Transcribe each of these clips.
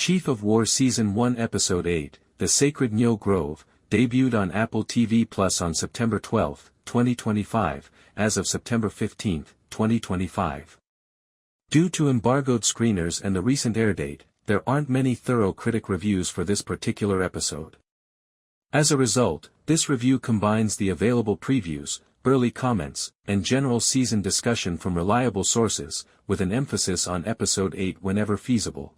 Chief of War Season 1 Episode 8, The Sacred Nyo Grove, debuted on Apple TV Plus on September 12, 2025, as of September 15, 2025. Due to embargoed screeners and the recent air date, there aren't many thorough critic reviews for this particular episode. As a result, this review combines the available previews, early comments, and general season discussion from reliable sources, with an emphasis on Episode 8 whenever feasible.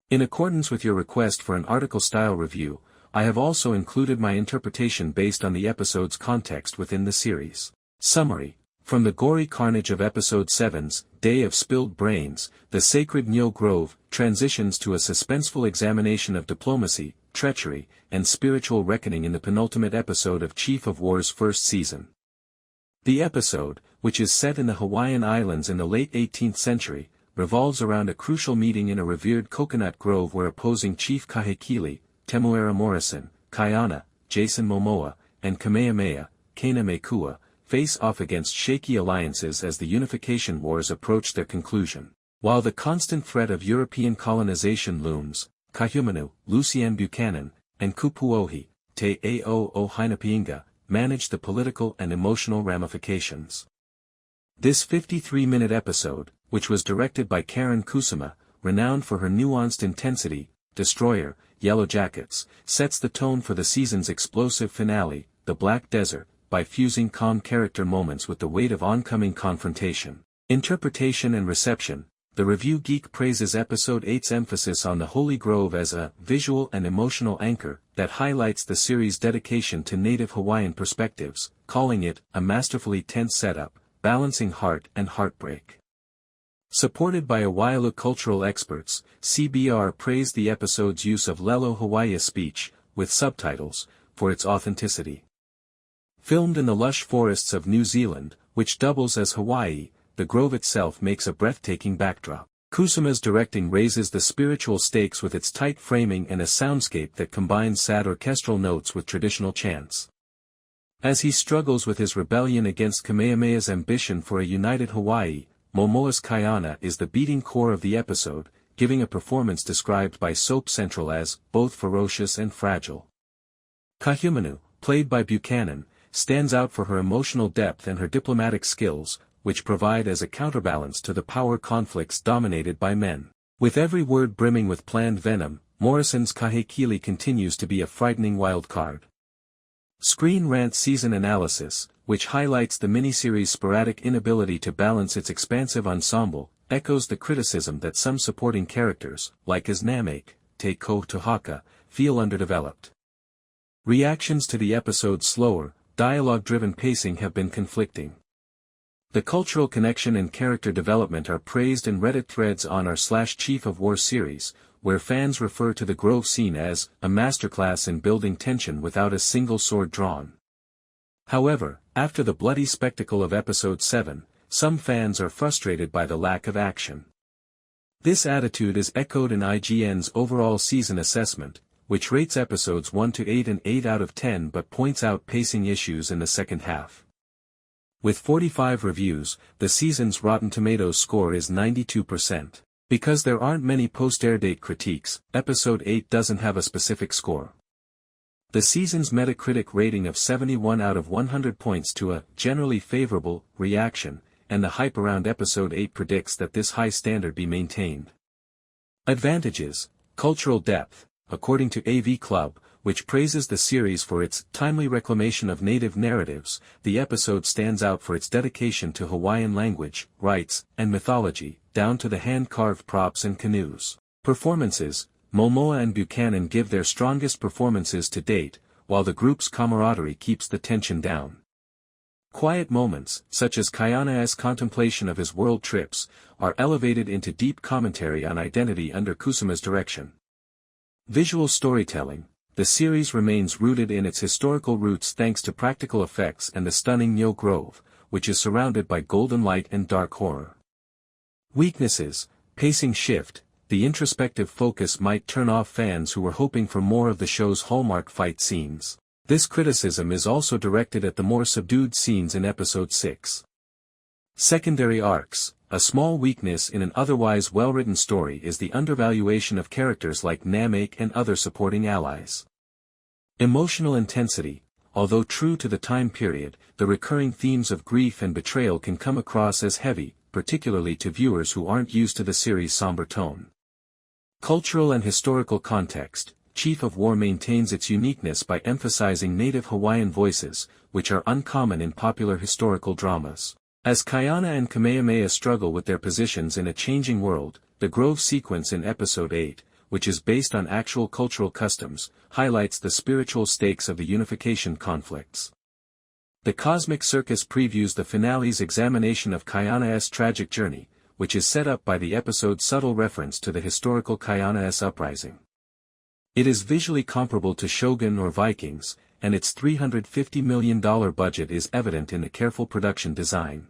In accordance with your request for an article-style review, I have also included my interpretation based on the episode's context within the series. Summary: from the gory carnage of Episode 7's Day of Spilled Brains, The Sacred Nyo Grove transitions to a suspenseful examination of diplomacy, treachery, and spiritual reckoning in the penultimate episode of Chief of War's first season. The episode, which is set in the Hawaiian Islands in the late 18th century, revolves around a crucial meeting in a revered coconut grove where opposing Chief Kahekili, Temuera Morrison, Kaiana, Jason Momoa, and Kamehameha, Kaina Mekua, face off against shaky alliances as the unification wars approach their conclusion. While the constant threat of European colonization looms, Kahumanu, Lucien Buchanan, and Kupuohi, Te Ao o Hainapiinga, manage the political and emotional ramifications. This 53-minute episode, which was directed by Karen Kusama, renowned for her nuanced intensity, Destroyer, Yellow Jackets, sets the tone for the season's explosive finale, The Black Desert, by fusing calm character moments with the weight of oncoming confrontation. Interpretation and reception: the review geek praises Episode 8's emphasis on the Holy Grove as a visual and emotional anchor that highlights the series' dedication to native Hawaiian perspectives, calling it a masterfully tense setup, balancing heart and heartbreak. Supported by Waialu cultural experts, CBR praised the episode's use of Lelo Hawaii speech, with subtitles, for its authenticity. Filmed in the lush forests of New Zealand, which doubles as Hawaii, the grove itself makes a breathtaking backdrop. Kusama's directing raises the spiritual stakes with its tight framing and a soundscape that combines sad orchestral notes with traditional chants. As he struggles with his rebellion against Kamehameha's ambition for a united Hawaii, Momoa's Kaiana is the beating core of the episode, giving a performance described by Soap Central as both ferocious and fragile. Kahumanu, played by Buchanan, stands out for her emotional depth and her diplomatic skills, which provide as a counterbalance to the power conflicts dominated by men. With every word brimming with planned venom, Morrison's Kahekili continues to be a frightening wild card. Screen Rant Season Analysis, which highlights the miniseries' sporadic inability to balance its expansive ensemble, echoes the criticism that some supporting characters, like as Namake, Te Ko Tohaka, feel underdeveloped. Reactions to the episode's slower, dialogue-driven pacing have been conflicting. The cultural connection and character development are praised in Reddit threads on r/Chief of War series, where fans refer to the Grove scene as a masterclass in building tension without a single sword drawn. However, after the bloody spectacle of Episode 7, some fans are frustrated by the lack of action. This attitude is echoed in IGN's overall season assessment, which rates episodes 1 to 8 an 8 out of 10 but points out pacing issues in the second half. With 45 reviews, the season's Rotten Tomatoes score is 92%. Because there aren't many post-airdate critiques, Episode 8 doesn't have a specific score. The season's Metacritic rating of 71 out of 100 points to a generally favorable reaction, and the hype around Episode 8 predicts that this high standard be maintained. Advantages: cultural depth. According to AV Club, which praises the series for its timely reclamation of native narratives, the episode stands out for its dedication to Hawaiian language, rites, and mythology, down to the hand-carved props and canoes. Performances: Momoa and Buchanan give their strongest performances to date, while the group's camaraderie keeps the tension down. Quiet moments, such as Kaiana's contemplation of his world trips, are elevated into deep commentary on identity under Kusama's direction. Visual storytelling: the series remains rooted in its historical roots thanks to practical effects and the stunning Nyo Grove, which is surrounded by golden light and dark horror. Weaknesses: pacing shift. The introspective focus might turn off fans who were hoping for more of the show's hallmark fight scenes. This criticism is also directed at the more subdued scenes in Episode 6. Secondary arcs. A small weakness in an otherwise well-written story is the undervaluation of characters like Namek and other supporting allies. Emotional intensity. Although true to the time period, the recurring themes of grief and betrayal can come across as heavy, particularly to viewers who aren't used to the series' somber tone. Cultural and historical context. Chief of War maintains its uniqueness by emphasizing native Hawaiian voices, which are uncommon in popular historical dramas. As Kaiana and Kamehameha struggle with their positions in a changing world, the Grove sequence in Episode 8, which is based on actual cultural customs, highlights the spiritual stakes of the unification conflicts. The Cosmic Circus previews the finale's examination of Kaiana's tragic journey, which is set up by the episode's subtle reference to the historical Kaiana's uprising. It is visually comparable to Shogun or Vikings, and its $350 million budget is evident in the careful production design.